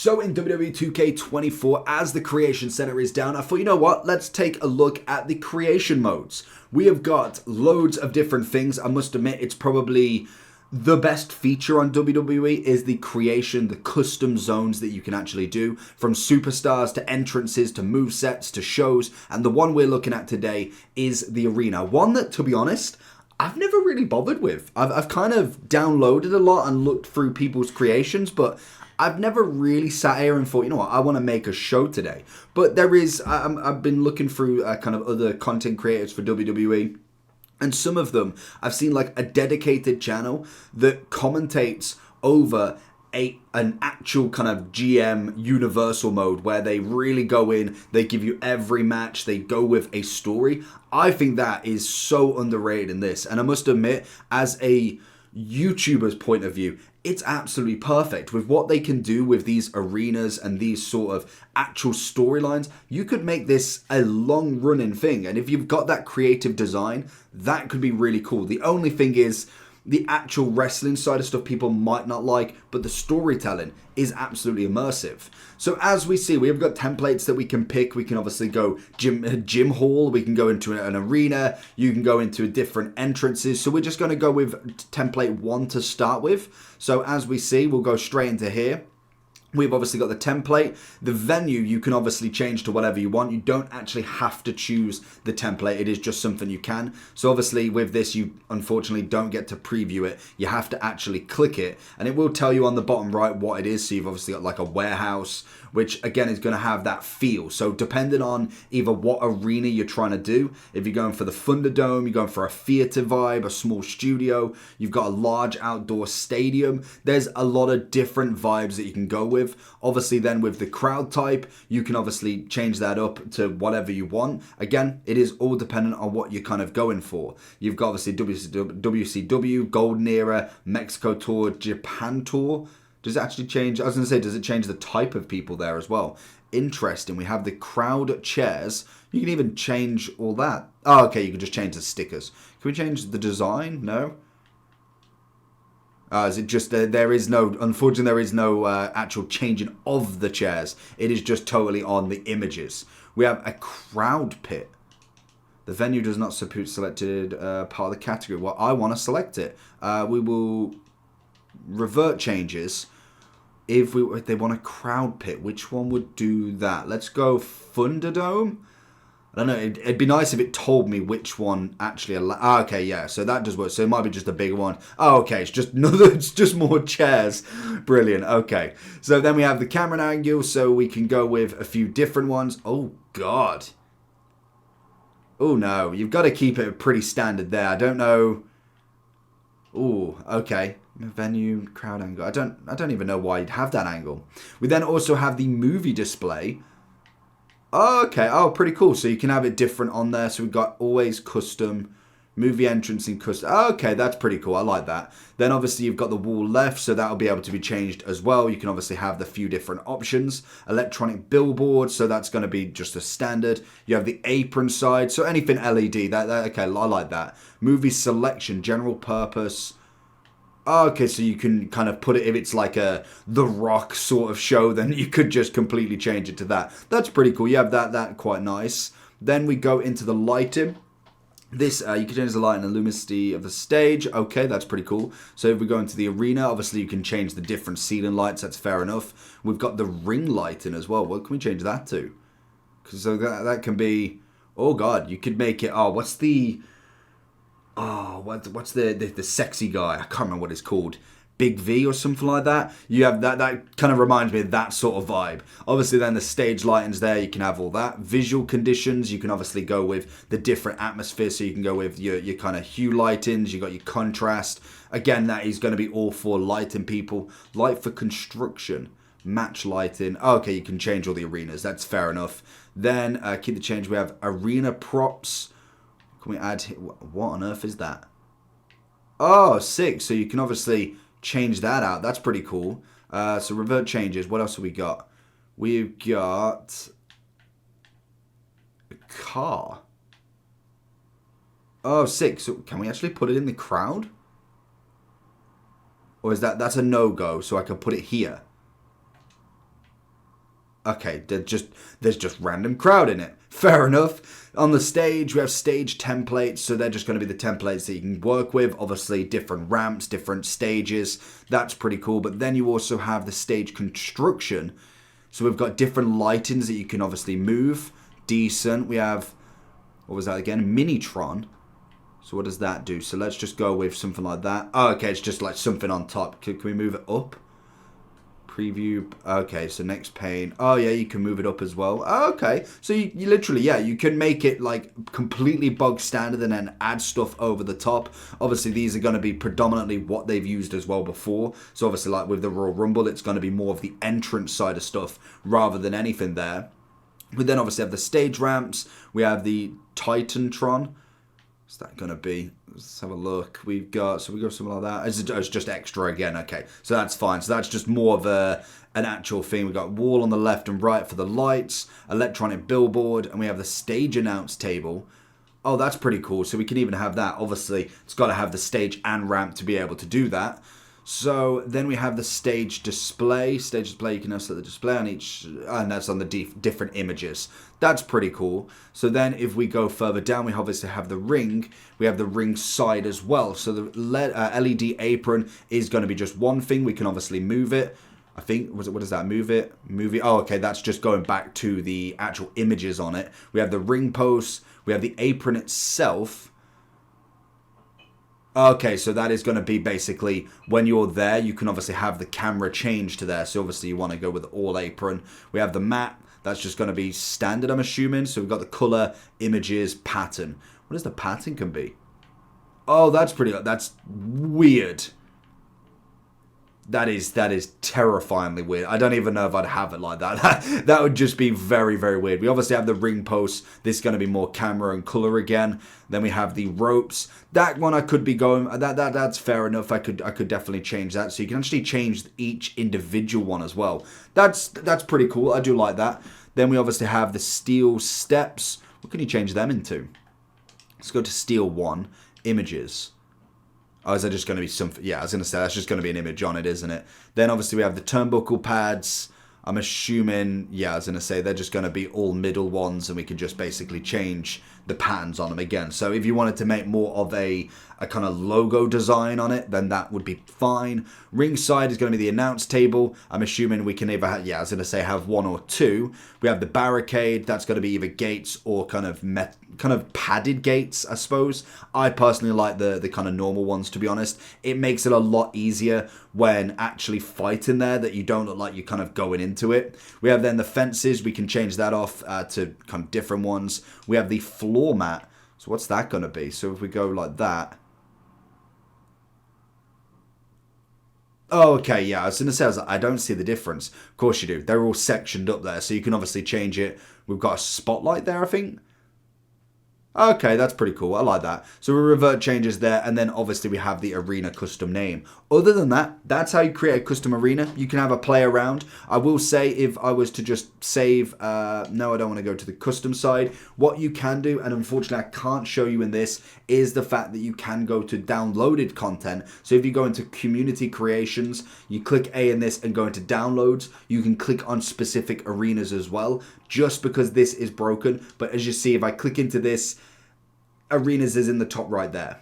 So in WWE 2k24, as the creation center is down, I thought, you know what, let's take a look at the creation modes. We have got loads of different things. I must admit, it's probably the best feature on WWE is the creation, the custom zones that you can actually do, from superstars to entrances to movesets to shows. And the one we're looking at today is the arena. One that, to be honest, I've never really bothered with. I've kind of downloaded a lot and looked through people's creations, but I've never really sat here and thought, you know what, I want to make a show today. But there is, I've been looking through kind of other content creators for WWE. And some of them, I've seen like a dedicated channel that commentates over an actual kind of GM universal mode where they really go in, they give you every match, they go with a story. I think that is so underrated in this. And I must admit, as a YouTuber's point of view, it's absolutely perfect with what they can do with these arenas and these sort of actual storylines. You could make this a long running thing, and if you've got that creative design, that could be really cool. The only thing is the actual wrestling side of stuff people might not like, but the storytelling is absolutely immersive. So as we see, we have got templates that we can pick. We can obviously go gym hall, we can go into an arena, you can go into different entrances. So we're just going to go with template 1 to start with. So as we see, we'll go straight into here. We've obviously got the template. The venue you can obviously change to whatever you want. You don't actually have to choose the template. It is just something you can. So obviously with this, you unfortunately don't get to preview it. You have to actually click it, and it will tell you on the bottom right what it is. So you've obviously got like a warehouse, which again is going to have that feel. So depending on either what arena you're trying to do, if you're going for the Thunderdome, you're going for a theater vibe, a small studio, you've got a large outdoor stadium, there's a lot of different vibes that you can go with. Obviously then with the crowd type, you can obviously change that up to whatever you want. Again, it is all dependent on what you're kind of going for. You've got obviously WCW, Golden Era, Mexico Tour, Japan Tour. Does it actually change? I was going to say, does it change the type of people there as well? Interesting. We have the crowd chairs. You can even change all that. Oh, okay. You can just change the stickers. Can we change the design? No. Is it just there is no, unfortunately, there is no actual changing of the chairs. It is just totally on the images. We have a crowd pit. The venue does not support selected part of the category. Well, I want to select it. We will revert changes. If they want a crowd pit, which one would do that? Let's go Thunderdome. I don't know. It'd be nice if it told me which one actually. Okay, yeah. So that does work. So it might be just a bigger one. Oh, okay. It's just another. It's just more chairs. Brilliant. Okay. So then we have the camera angle, so we can go with a few different ones. Oh God. Oh no. You've got to keep it pretty standard there. I don't know. Oh, okay. Venue, crowd angle. I don't even know why you'd have that angle. We then also have the movie display. Oh, okay. Oh, pretty cool. So you can have it different on there. So we've got always custom, movie entrance and custom. Oh, okay, that's pretty cool. I like that. Then obviously you've got the wall left, so that'll be able to be changed as well. You can obviously have the few different options. Electronic billboard, so that's going to be just a standard. You have the apron side, so anything LED. That okay, I like that. Movie selection, general purpose. Oh, okay, so you can kind of put it, if it's like a The Rock sort of show, then you could just completely change it to that. That's pretty cool. You have that quite nice. Then we go into the lighting. This, you can change the light and the luminosity of the stage. Okay, that's pretty cool. So if we go into the arena, obviously you can change the different ceiling lights. That's fair enough. We've got the ring lighting as well. What can we change that to? So that can be, oh God, you could make it, oh, what's the... Oh, what's the sexy guy? I can't remember what it's called. Big V or something like that. You have that kind of reminds me of that sort of vibe. Obviously then the stage lighting's there. You can have all that. Visual conditions. You can obviously go with the different atmospheres. So you can go with your kind of hue lightings. You got your contrast. Again, that is going to be all for lighting people. Light for construction. Match lighting. Okay, you can change all the arenas. That's fair enough. Then keep the change. We have arena props. Can we add... What on earth is that? Oh, sick. So you can obviously change that out. That's pretty cool. So revert changes. What else have we got? We've got... a car. Oh, sick. So can we actually put it in the crowd? Or is that's a no-go, so I can put it here? Okay, there's just random crowd in it. Fair enough. On the stage, we have stage templates, so they're just going to be the templates that you can work with. Obviously, different ramps, different stages. That's pretty cool. But then you also have the stage construction. So we've got different lightings that you can obviously move. Decent. We have, what was that again? Minitron. So what does that do? So let's just go with something like that. Oh, okay, it's just like something on top. Can we move it up? Preview. Okay, so next pane. Oh, yeah, you can move it up as well. Oh, okay. So you literally, yeah, you can make it like completely bog standard and then add stuff over the top. Obviously, these are going to be predominantly what they've used as well before. So obviously, like with the Royal Rumble, it's going to be more of the entrance side of stuff rather than anything there. We then obviously have the stage ramps. We have the Titantron. What's that going to be? Let's have a look. We've got something like that. It's just extra again. Okay, so that's fine. So that's just more of an actual thing. We've got wall on the left and right for the lights, electronic billboard, and we have the stage announce table. Oh, that's pretty cool. So we can even have that. Obviously, it's got to have the stage and ramp to be able to do that. So then we have the stage display. Stage display, you can now set the display on each, and that's on the different images. That's pretty cool. So then if we go further down, we obviously have the ring. We have the ring side as well. So the LED apron is going to be just one thing. We can obviously move it. I think, what does that, move it? Oh, okay, that's just going back to the actual images on it. We have the ring post. We have the apron itself. Okay, so that is going to be basically when you're there, you can obviously have the camera change to there. So obviously you want to go with all apron. We have the mat. That's just going to be standard, I'm assuming. So we've got the color, images, pattern. What is the pattern can be? Oh, that's weird. That is terrifyingly weird. I don't even know if I'd have it like that. That would just be very, very weird. We obviously have the ring post. This is going to be more camera and color again. Then we have the ropes. That one I could be going. That's fair enough. I could definitely change that. So you can actually change each individual one as well. That's pretty cool. I do like that. Then we obviously have the steel steps. What can you change them into? Let's go to steel 1 images. Oh, is that just going to be something? Yeah, I was going to say that's just going to be an image on it, isn't it? Then obviously we have the turnbuckle pads. I'm assuming, yeah, I was going to say they're just going to be all middle ones and we can just basically change the patterns on them again. So if you wanted to make more of a kind of logo design on it, then that would be fine. Ringside is going to be the announce table. I'm assuming we can either have, yeah, I was going to say have 1 or 2. We have the barricade. That's going to be either gates or kind of padded gates, I suppose. I personally like the kind of normal ones, to be honest. It makes it a lot easier when actually fighting there, that you don't look like you're kind of going into it. We have then the fences. We can change that off to kind of different ones. We have the floor mat. So what's that going to be? So if we go like that. Oh, okay, yeah, I was going to say, I don't see the difference. Of course you do. They're all sectioned up there, so you can obviously change it. We've got a spotlight there, I think. Okay, that's pretty cool. I like that. So we revert changes there, and then obviously we have the arena custom name. Other than that, that's how you create a custom arena. You can have a play around. I will say, if I was to just save, no, I don't want to go to the custom side. What you can do, and unfortunately I can't show you in this, is the fact that you can go to downloaded content. So if you go into community creations, you click A in this and go into downloads, you can click on specific arenas as well, just because this is broken. But as you see, if I click into this, arenas is in the top right there.